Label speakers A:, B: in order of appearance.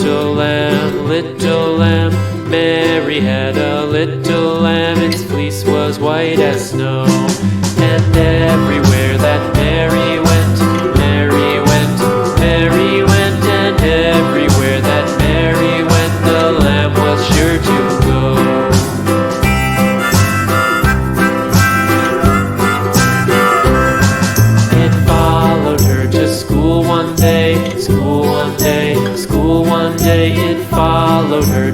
A: little lamb, little lamb. Mary had a little lamb, its fleece was white as snow. And everywhere that Mary went, Mary went, Mary went. And everywhere that Mary went, the lamb was sure to go. It followed her to school one day, school one day, school one day. It followed her